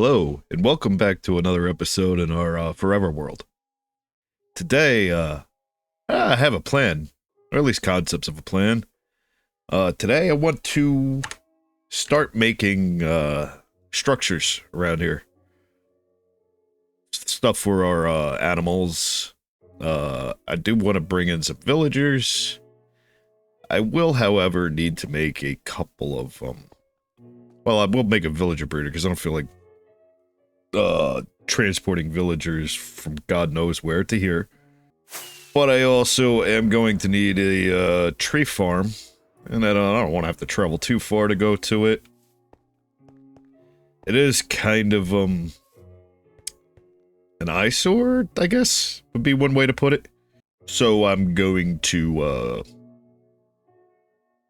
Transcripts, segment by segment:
hello, and welcome back to another episode in our Forever World. Today, I have a plan, or at least concepts of a plan. Today I want to start making, structures around here. Stuff for our, animals. I do want to bring in some villagers. I will, however, need to make a couple of, well, I will make a villager breeder, because I don't feel like transporting villagers from God knows where to here. But I also am going to need a tree farm, and I don't want to have to travel too far to go to it. It is kind of an eyesore, I guess, would be one way to put it. So I'm going to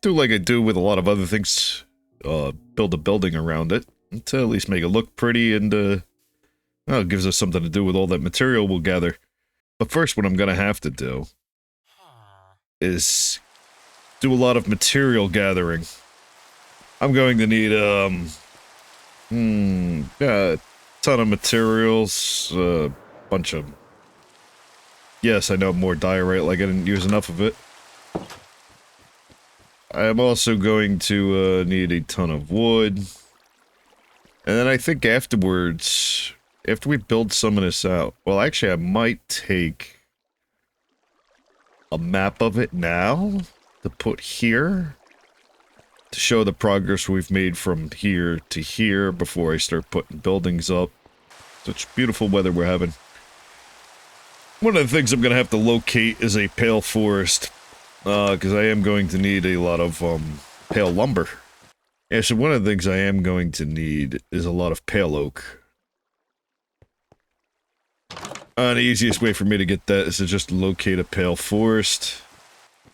do like I do with a lot of other things, build a building around it to at least make it look pretty and well, it gives us something to do with all that material we'll gather. But first, what I'm gonna have to do is do a lot of material gathering. I'm going to need, a ton of materials, bunch of... Yes, I know, more diorite, like I didn't use enough of it. I am also going to, need a ton of wood. And then I think afterwards... After we build some of this out... Well, actually, I might take a map of it now to put here to show the progress we've made from here to here before I start putting buildings up. Such beautiful weather we're having. One of the things I'm going to have to locate is a pale forest, because I am going to need a lot of pale lumber. Yeah, so one of the things I am going to need is a lot of pale oak. The easiest way for me to get that is to just locate a pale forest.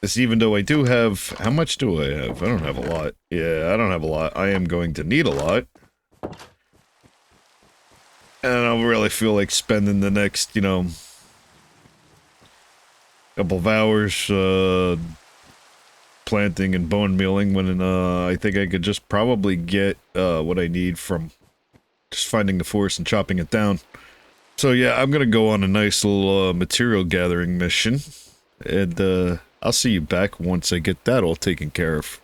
This, even though I do have... How much do I have? I don't have a lot. Yeah, I don't have a lot. I am going to need a lot. And I don't really feel like spending the next, you know... couple of hours, planting and bone mealing when, I think I could just probably get, what I need from just finding the forest and chopping it down. So yeah, I'm gonna go on a nice little, material gathering mission, and, I'll see you back once I get that all taken care of.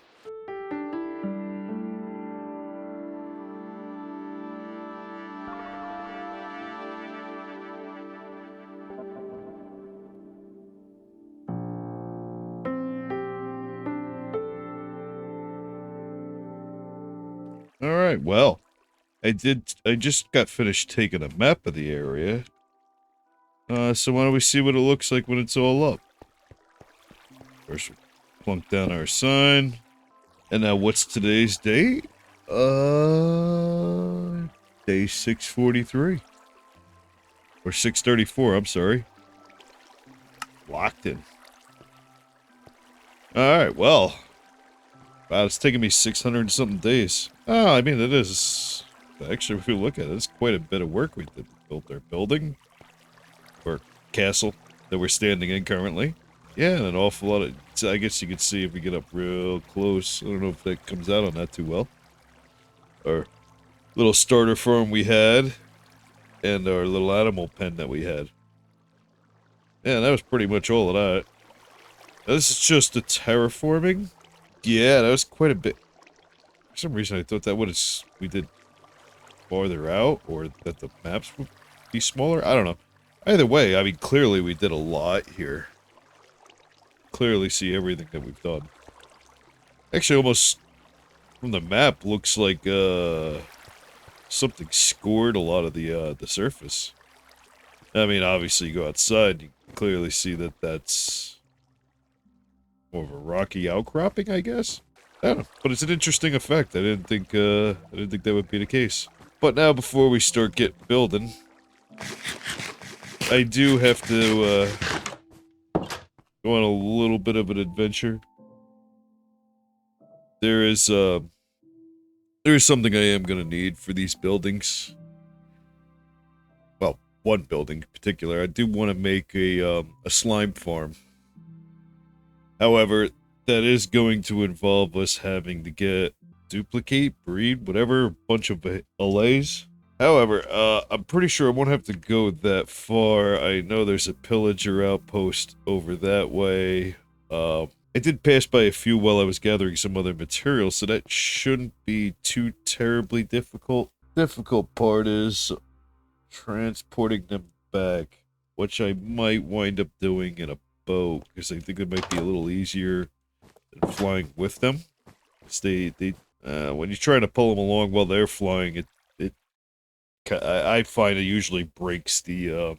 Alright, well, I just got finished taking a map of the area. So why don't we see what it looks like when it's all up? First, we'll plunk down our sign. And now, what's today's date? Day 643. Or 634, I'm sorry. Locked in. Alright, well. Wow, it's taking me 600 and something days. Oh, I mean, it is... Actually, if we look at it, it's quite a bit of work we did. We built our building. Or castle that we're standing in currently. Yeah, and an awful lot of... I guess you can see if we get up real close. I don't know if that comes out on that too well. Our little starter farm we had. And our little animal pen that we had. Yeah, that was pretty much all of that. Now, this is just the terraforming. Yeah, that was quite a bit. For some reason, I thought that we did farther out, or that the maps would be smaller. I don't know. Either way, I mean, clearly we did a lot here. Clearly see everything that we've done. Actually, almost from the map looks like something scored a lot of the surface. I mean, obviously you go outside, you can clearly see that that's more of a rocky outcropping, I guess. I don't know, but it's an interesting effect. I didn't think that would be the case. But now, before we start building, I do have to go on a little bit of an adventure. There is something I am gonna need for these buildings. Well, one building in particular. I do want to make a slime farm. However, that is going to involve us having to duplicate, breed, whatever, bunch of allays. However, I'm pretty sure I won't have to go that far. I know there's a pillager outpost over that way. I did pass by a few while I was gathering some other materials, so that shouldn't be too terribly difficult. Difficult part is transporting them back, which I might wind up doing in a boat, because I think it might be a little easier than flying with them. Because when you're trying to pull them along while they're flying, I find it usually breaks the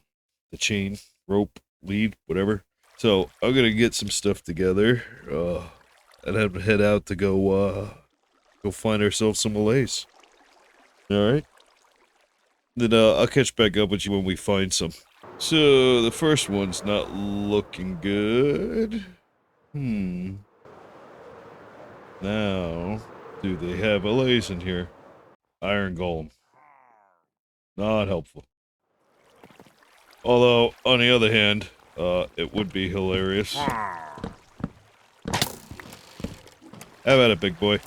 chain, rope, lead, whatever. So I'm gonna get some stuff together, and then head out to go find ourselves some Malays. All right. Then I'll catch back up with you when we find some. So the first one's not looking good. Now, do they have Malays in here? Iron Golem. Not helpful. Although, on the other hand, it would be hilarious. How about it, big boy?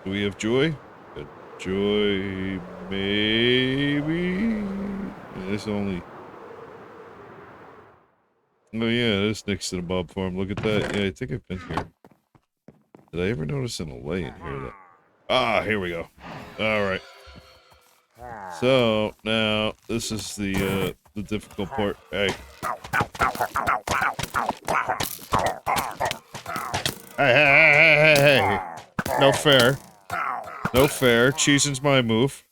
Do we have Joy? Good. Joy, maybe? It's only... Oh yeah, this next to the Bob Farm. Look at that. Yeah, I think I've been here. Did I ever notice an Allay in here? Ah, here we go. Alright. So, now, this is the difficult part. Hey. Hey. No fair. No fair. Cheesing's my move.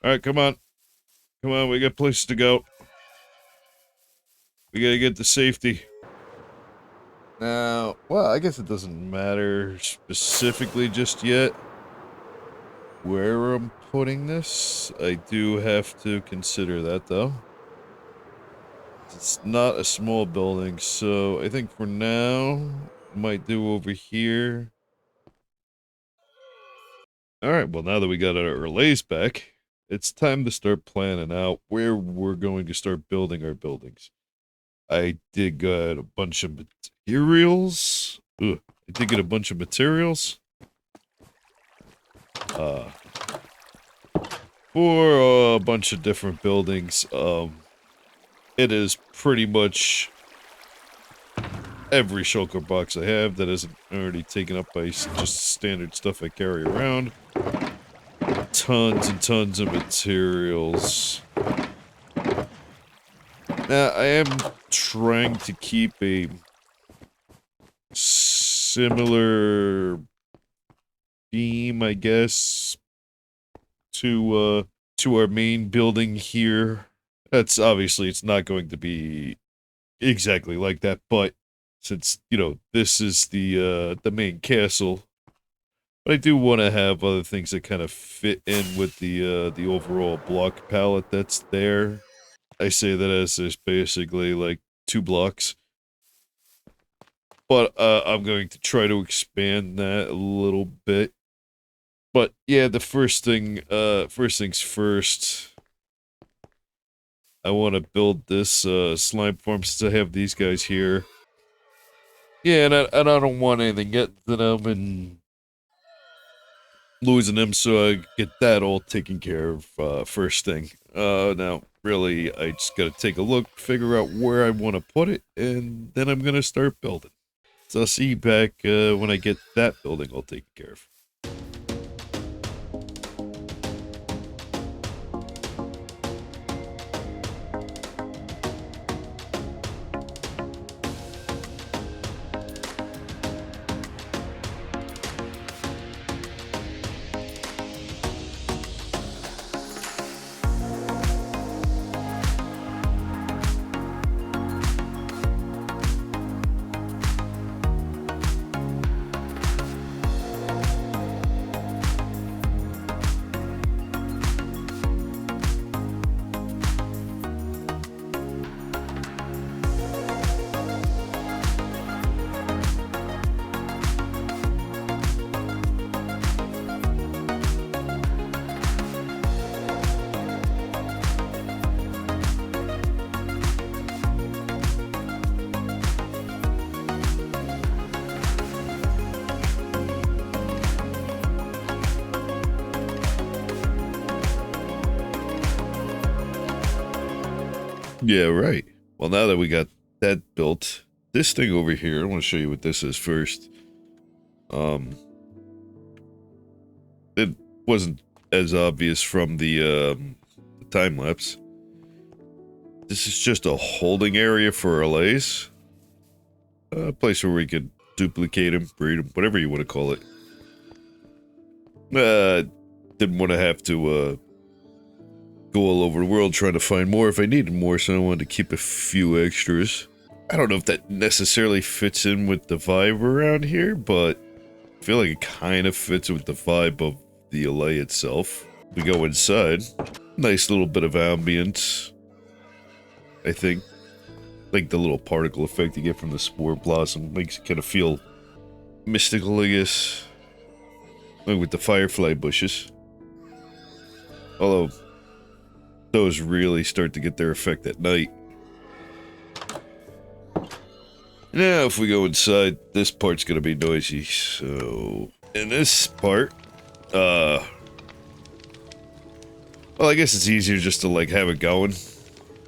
Alright, come on. Come on, we got places to go. We gotta get to safety. Now, well, I guess it doesn't matter specifically just yet where I'm putting this. I do have to consider that, though. It's not a small building, so I think for now, might do over here. Alright, well, now that we got our relays back, it's time to start planning out where we're going to start building our buildings. I did get a bunch of materials. I did get a bunch of materials. For a bunch of different buildings. It is pretty much every shulker box I have that isn't already taken up by just standard stuff I carry around. Tons and tons of materials. Now, I am trying to keep a similar theme, I guess, to our main building here. That's obviously, it's not going to be exactly like that, but since, you know, this is the main castle, but I do want to have other things that kind of fit in with the overall block palette that's there. I say that as there's basically like 2 blocks. But I'm going to try to expand that a little bit. But yeah, the first things first. I want to build this slime farm since I have these guys here. Yeah, and I don't want anything getting to them and losing them, so I get that all taken care of first thing. Now, really, I just gotta take a look, figure out where I want to put it, and then I'm gonna start building. So I'll see you back when I get that building all taken care of. Yeah, right. Well, now that we got that built, this thing over here, I want to show you what this is first. It wasn't as obvious from the time lapse. This is just a holding area for allays. A place where we could duplicate them, breed them, whatever you want to call it. Didn't want to have to go all over the world trying to find more if I needed more, so I wanted to keep a few extras. I don't know if that necessarily fits in with the vibe around here, but I feel like it kind of fits with the vibe of the allay itself. We go inside. Nice little bit of ambience, I think. Like the little particle effect you get from the spore blossom makes it kind of feel mystical, I guess. Like with the firefly bushes. Although, those really start to get their effect at night. Now, if we go inside, this part's gonna be noisy, so... In this part, well, I guess it's easier just to, like, have it going.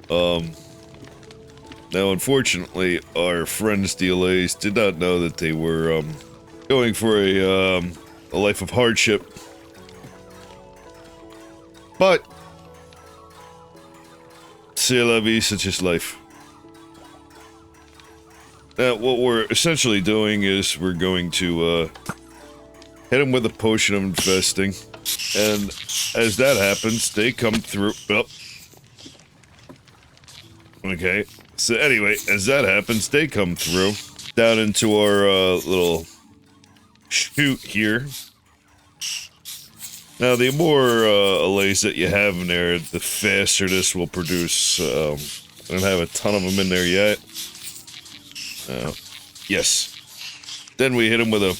Now, unfortunately, our friends, the DLAs, did not know that they were, going for a life of hardship. But... c'est la vie, such is life. Now, what we're essentially doing is we're going to, hit them with a potion of infesting. And as that happens, they come through... Oh. Okay. So anyway, as that happens, they come through down into our little chute here. Now, the more allays that you have in there, the faster this will produce. I don't have a ton of them in there yet. Yes. Then we hit them with a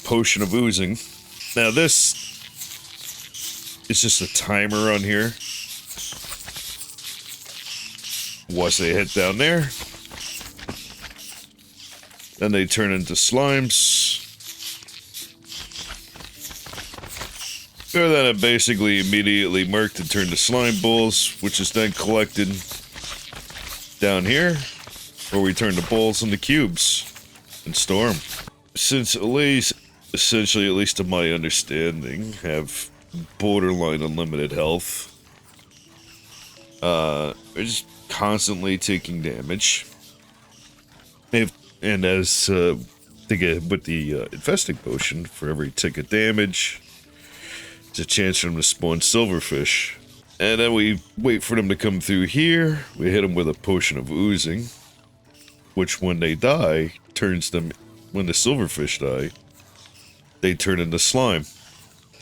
potion of oozing. Now this is just a timer on here. Once they hit down there, then they turn into slimes. They're then basically immediately marked and turned to slime balls, which is then collected down here, where we turn the balls into cubes and store them. Since allays, essentially, at least to my understanding, have borderline unlimited health, they're just constantly taking damage. And as they get with the infesting potion, for every tick of damage, it's a chance for them to spawn silverfish. And then we wait for them to come through here. We hit them with a potion of oozing, which when they die, turns them, when the silverfish die, they turn into slime.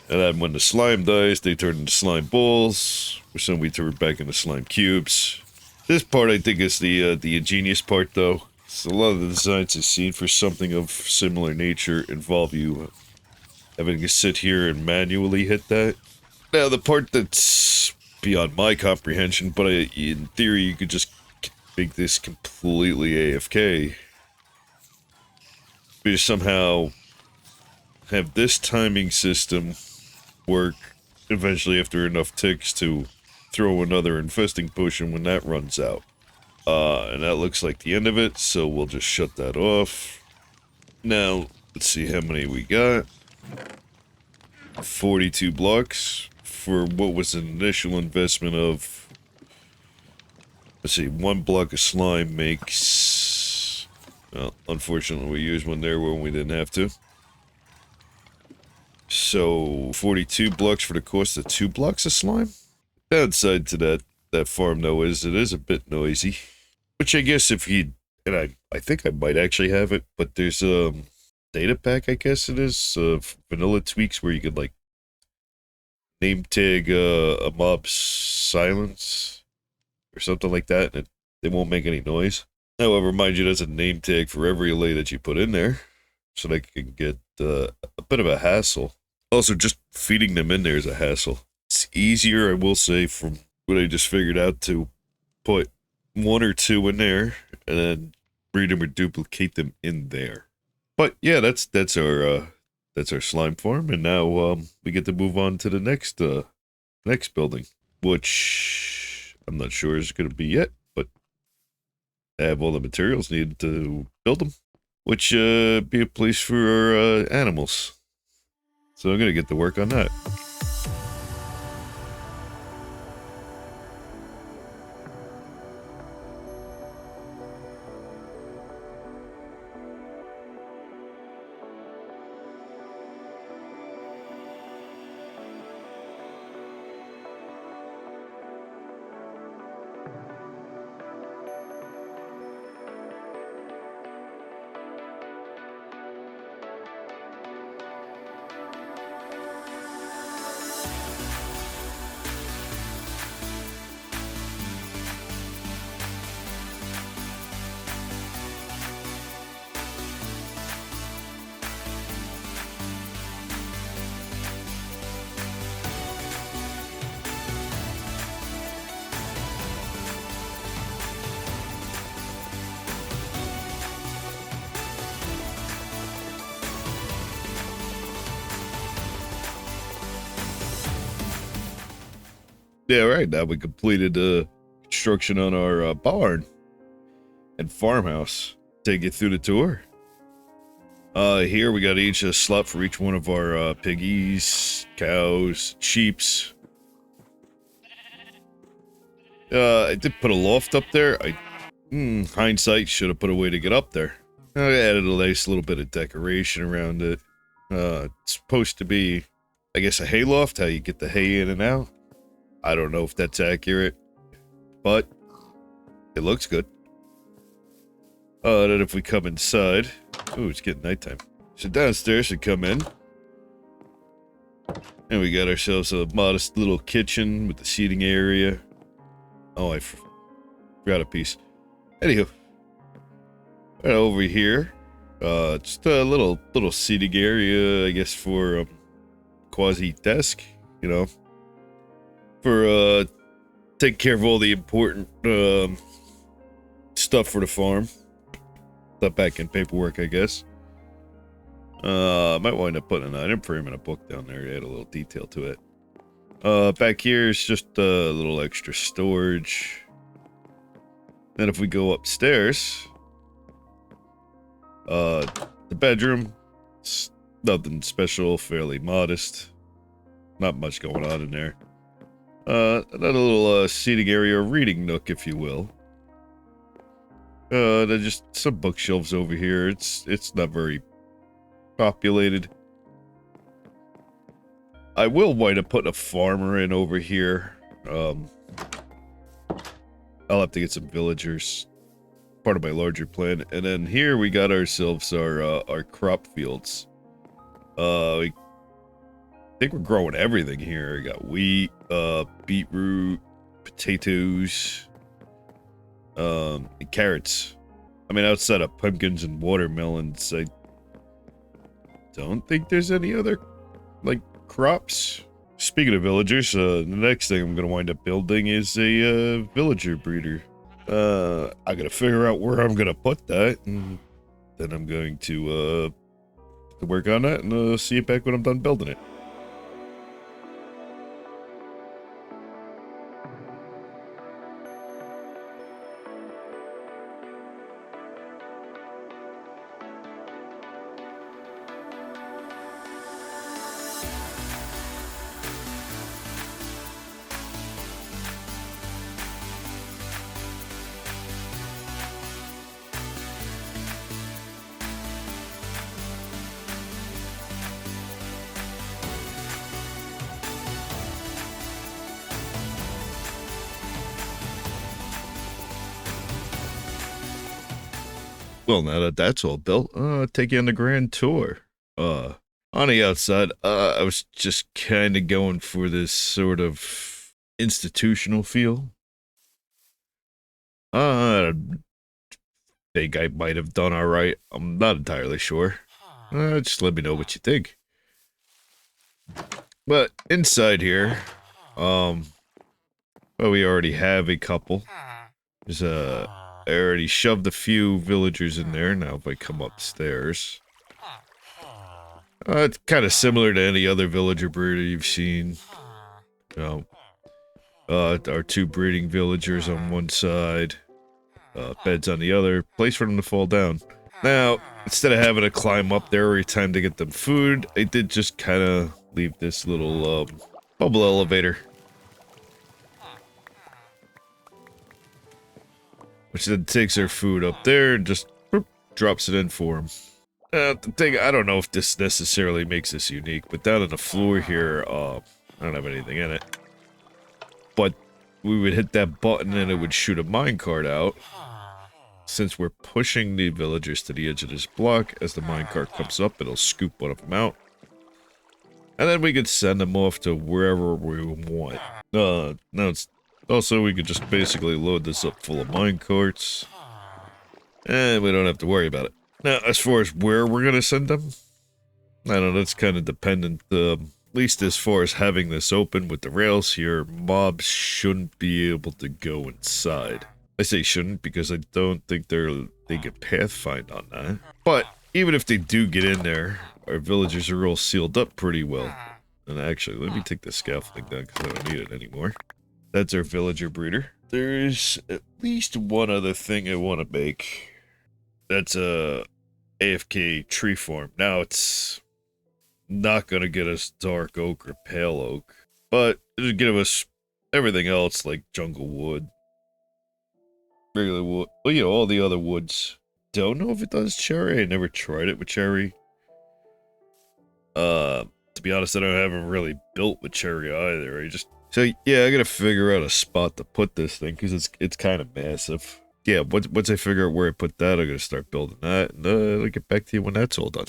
And then when the slime dies, they turn into slime balls, which then we turn back into slime cubes. This part, I think, is the ingenious part, though. So a lot of the designs I've seen for something of similar nature involve you having to sit here and manually hit that. Now, the part that's beyond my comprehension, but in theory, you could just make this completely AFK. We just somehow have this timing system work eventually after enough ticks to throw another infesting potion when that runs out. And that looks like the end of it, so we'll just shut that off. Now, let's see how many we got. 42 blocks for what was an initial investment of... Let's see, 1 block of slime makes... Well, unfortunately we used one there when we didn't have to. So, 42 blocks for the cost of 2 blocks of slime? Downside to that farm, though, is it is a bit noisy. Which I guess if you... And I think I might actually have it, but there's a data pack, I guess it is, of vanilla tweaks where you could, like, name tag a mob's silence or something like that, and they won't make any noise. However, mind you, there's a name tag for every allay that you put in there, so they can get a bit of a hassle. Also, just feeding them in there is a hassle. It's easier, I will say, from what I just figured out, to put 1 or 2 in there, and then breed them or duplicate them in there. But yeah, that's our slime farm, and now we get to move on to the next building, which I'm not sure is going to be yet, but have all the materials needed to build them, which be a place for our animals. So I'm gonna get to work on that. Yeah, right. Now we completed construction on our barn and farmhouse. Take you through the tour. Here we got each a slot for each one of our piggies, cows, sheeps. I did put a loft up there. Hindsight, should have put a way to get up there. I added a nice little bit of decoration around it. It's supposed to be, I guess, a hay loft, how you get the hay in and out. I don't know if that's accurate, but it looks good. Then if we come inside, ooh, it's getting nighttime. So downstairs we come in, and we got ourselves a modest little kitchen with the seating area. Oh, I forgot a piece. Anywho, right over here, just a little seating area, I guess, for quasi desk, you know. For take care of all the important stuff for the farm. Stuff back in paperwork, I guess. Might wind up putting an item frame and a book down there to add a little detail to it. Back here is just a little extra storage. Then if we go upstairs, the bedroom, it's nothing special, fairly modest. Not much going on in there. Another little seating area, reading nook, if you will. There's just some bookshelves over here. It's not very populated. I will wind up putting a farmer in over here. I'll have to get some villagers. Part of my larger plan. And then here we got ourselves our crop fields. We think we're growing everything here. We got wheat, beetroot, potatoes, and carrots. I mean, outside of pumpkins and watermelons, I don't think there's any other, like, crops. Speaking of villagers, the next thing I'm gonna wind up building is a villager breeder. I gotta figure out where I'm gonna put that, and then I'm going to work on that and see it back when I'm done building it. Well, now that that's all built, take you on the grand tour. On the outside, I was just kind of going for this sort of institutional feel. I think I might have done all right. I'm not entirely sure. Just let me know what you think. But inside here, well, we already have a couple. There's I already shoved a few villagers in there. Now if I come upstairs, it's kind of similar to any other villager breeder you've seen. You know, our two breeding villagers on one side, beds on the other, place for them to fall down. Now, instead of having to climb up there every time to get them food, I did just kind of leave this little bubble elevator, which then takes their food up there and just boop, drops it in for them. The thing, I don't know if this necessarily makes this unique, but down on the floor here, I don't have anything in it. But we would hit that button and it would shoot a minecart out. Since we're pushing the villagers to the edge of this block, as the minecart comes up, it'll scoop one of them out. And then we could send them off to wherever we want. Now it's also, we could just basically load this up full of minecarts. And we don't have to worry about it. Now, as far as where we're going to send them, I don't know, that's kind of dependent. At least as far as having this open with the rails here, mobs shouldn't be able to go inside. I say shouldn't because I don't think they get pathfind on that. But even if they do get in there, our villagers are all sealed up pretty well. And actually, let me take the scaffolding down because I don't need it anymore. That's our villager breeder. There's at least one other thing I want to make. That's a AFK tree farm. Now it's not going to get us dark oak or pale oak, but it'll give us everything else like jungle wood, regular wood, well, you know, all the other woods. Don't know if it does cherry. I never tried it with cherry. To be honest, I haven't really built with cherry either. So yeah, I gotta figure out a spot to put this thing because it's kind of massive. Yeah, once I figure out where I put that, I'm gonna start building that, and I'll get back to you when that's all done.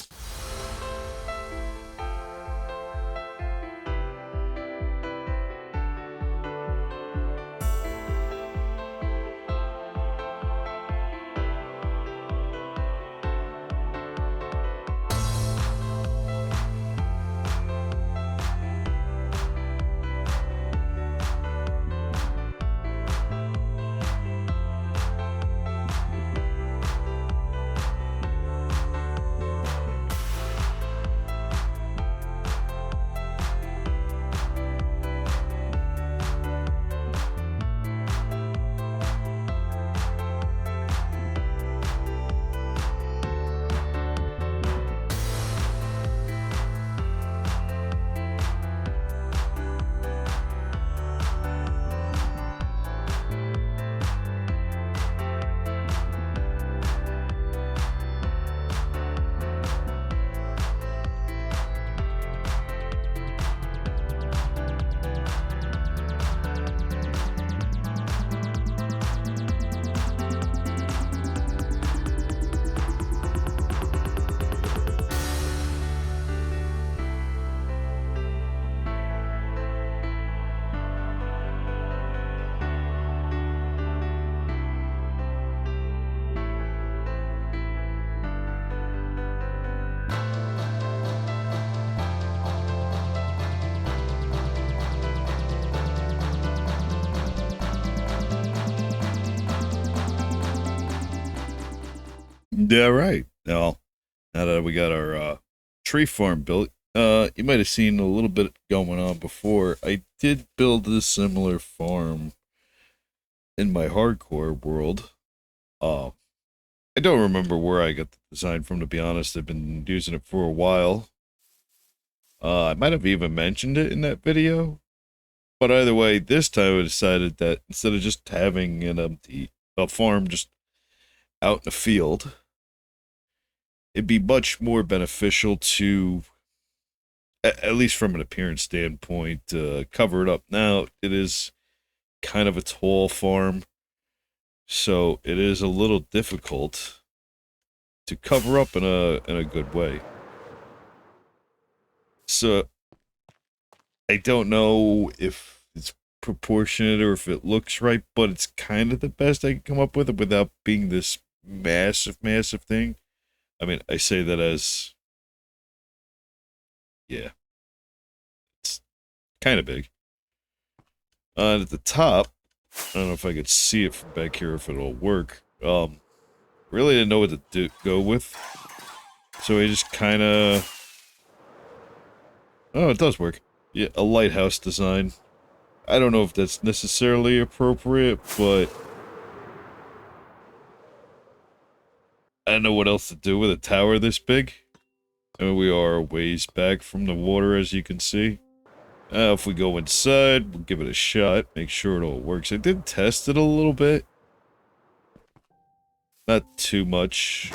Yeah, right. Now that we got our tree farm built, you might have seen a little bit going on before. I did build a similar farm in my hardcore world. I don't remember where I got the design from, to be honest. I've been using it for a while. I might have even mentioned it in that video. But either way, this time I decided that instead of just having a farm just out in the field, it'd be much more beneficial to, at least from an appearance standpoint, cover it up. Now, it is kind of a tall farm, so it is a little difficult to cover up in a good way. So, I don't know if it's proportionate or if it looks right, but it's kind of the best I can come up with it without being this massive thing. I mean, I say that as, yeah, it's kind of big. At the top, I don't know if I could see it from back here, if it'll work. Really didn't know what to go with. So I just kind of, oh, it does work. Yeah, a lighthouse design. I don't know if that's necessarily appropriate, but I don't know what else to do with a tower this big. And we are a ways back from the water, as you can see. If we go inside, we'll give it a shot, make sure it all works. I did test it a little bit. Not too much.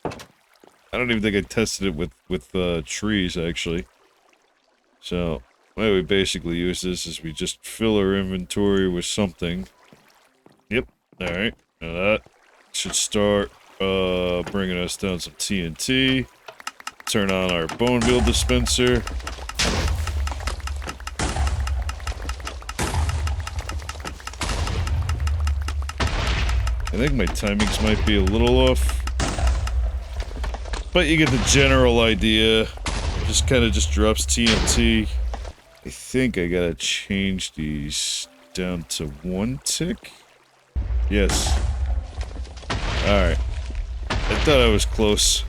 I don't even think I tested it with trees, actually. So, the way we basically use this is we just fill our inventory with something. Yep, alright. Now that should start bringing us down some TNT. Turn on our bone meal dispenser. I think my timings might be a little off. But you get the general idea. It just kind of just drops TNT. I think I gotta change these down to 1 tick. Yes. Alright. I thought I was close.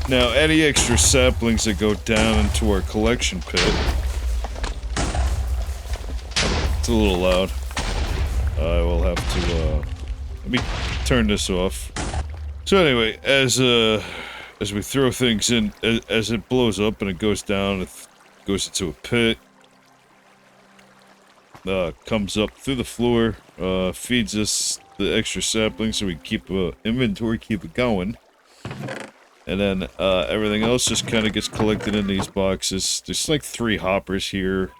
Now, any extra saplings that go down into our collection pit. It's a little loud. I will have to, let me turn this off. So anyway, as we throw things in, as it blows up and it goes down, it goes into a pit. Comes up through the floor, feeds us the extra saplings so we keep inventory, keep it going. And then, everything else just kind of gets collected in these boxes. There's like 3 hoppers here.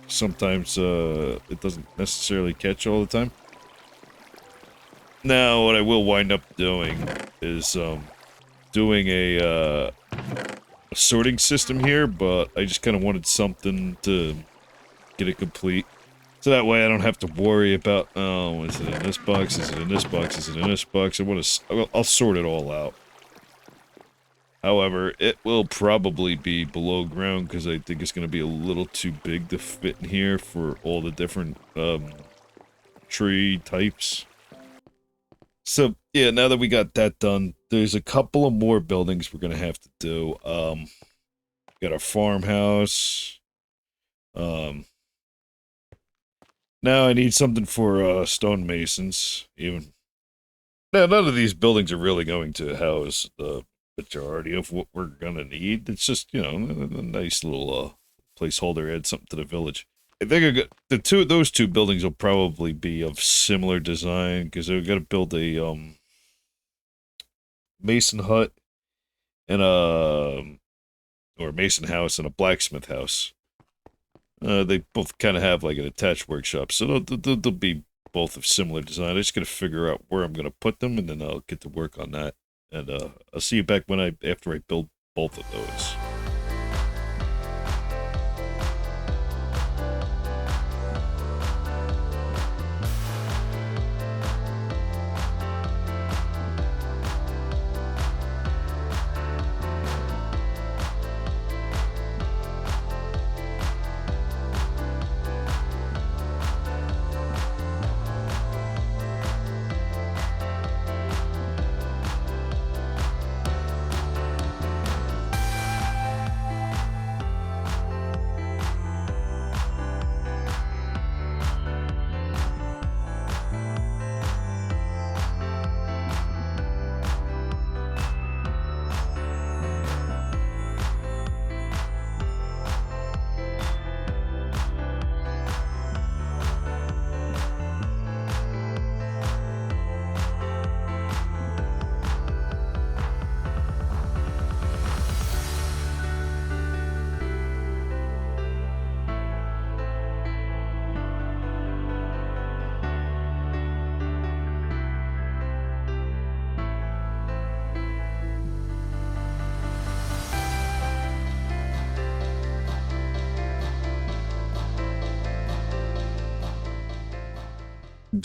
Sometimes, it doesn't necessarily catch all the time. Now, what I will wind up doing is, doing a sorting system here, but I just kind of wanted something to get it complete. So that way I don't have to worry about, oh, is it in this box, is it in this box, is it in this box? I'll sort it all out. However, it will probably be below ground because I think it's going to be a little too big to fit in here for all the different, tree types. So, yeah, now that we got that done, there's a couple of more buildings we're going to have to do. Got a farmhouse. Now I need something for, stonemasons, even. Now, none of these buildings are really going to house the majority of what we're gonna need. It's just, you know, a nice little, placeholder, add something to the village. I think those two buildings will probably be of similar design, because they're gonna build a, mason hut and or mason house and a blacksmith house. They both kind of have like an attached workshop, so they'll be both of similar design. I just gotta figure out where I'm gonna put them, and then I'll get to work on that. And I'll see you back after I build both of those.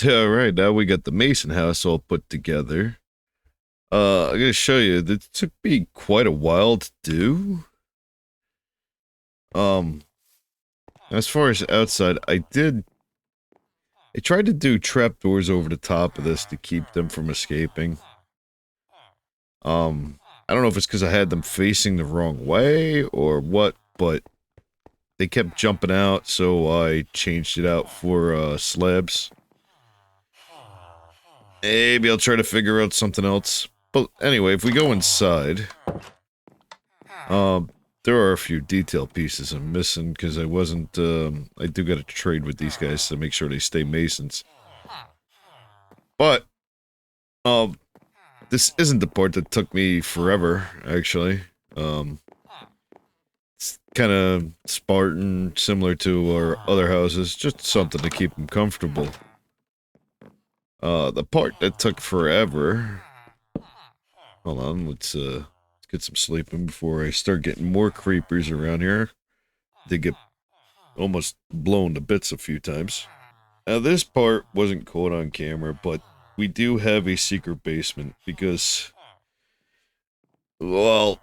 Alright, now we got the mason house all put together. I'm gonna show you, it took me quite a while to do. As far as outside, I tried to do trapdoors over the top of this to keep them from escaping. I don't know if it's because I had them facing the wrong way or what, but they kept jumping out, so I changed it out for, slabs. Maybe I'll try to figure out something else. But anyway, if we go inside, there are a few detail pieces I'm missing because I wasn't. I do got to trade with these guys to make sure they stay masons. But this isn't the part that took me forever. Actually, it's kind of Spartan, similar to our other houses. Just something to keep them comfortable. The part that took forever. Hold on, let's get some sleep in before I start getting more creepers around here. They get almost blown to bits a few times. Now this part wasn't caught on camera, but we do have a secret basement because, well,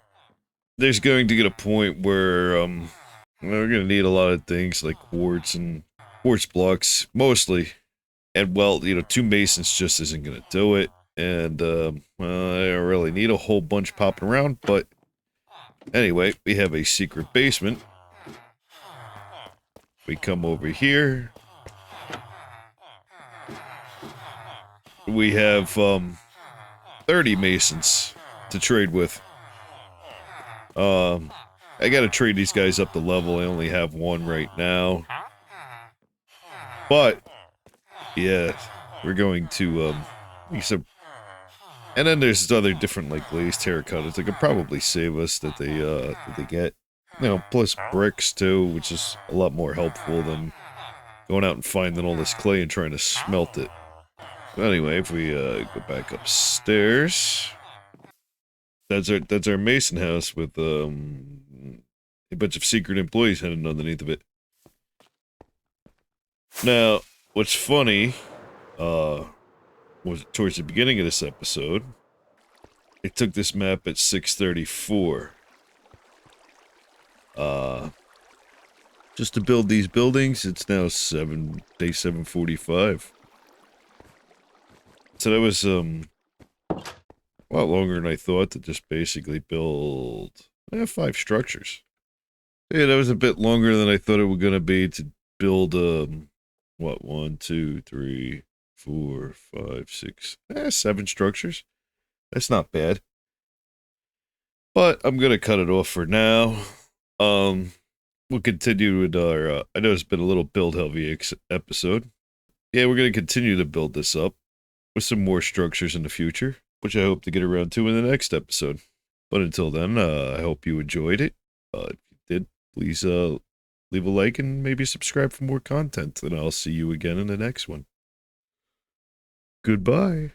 there's going to get a point where we're gonna need a lot of things like quartz and quartz blocks mostly, and well, you know, 2 masons just isn't gonna do it. And, well, I don't really need a whole bunch popping around, but anyway, we have a secret basement. We come over here. We have, 30 masons to trade with. I gotta trade these guys up the level. I only have 1 right now. But, yeah, we're going to, and then there's other different, like, glazed terracottas that could probably save us that they get. You know, plus bricks, too, which is a lot more helpful than going out and finding all this clay and trying to smelt it. But anyway, if we, go back upstairs... That's our mason house with, a bunch of secret employees hidden underneath of it. Now, what's funny, was towards the beginning of this episode, I took this map at 6:34. Just to build these buildings, it's now day 7:45. So that was, a lot longer than I thought to just basically build, 5 structures. Yeah, that was a bit longer than I thought it was gonna be to build, what, 1, 2, 3, 4, 5, 6, 7 structures. That's not bad. But I'm gonna cut it off for now. We'll continue with our, I know it's been a little build-heavy episode. Yeah, we're gonna continue to build this up with some more structures in the future, which I hope to get around to in the next episode. But until then, I hope you enjoyed it. If you did, please, leave a like and maybe subscribe for more content, and I'll see you again in the next one. Goodbye.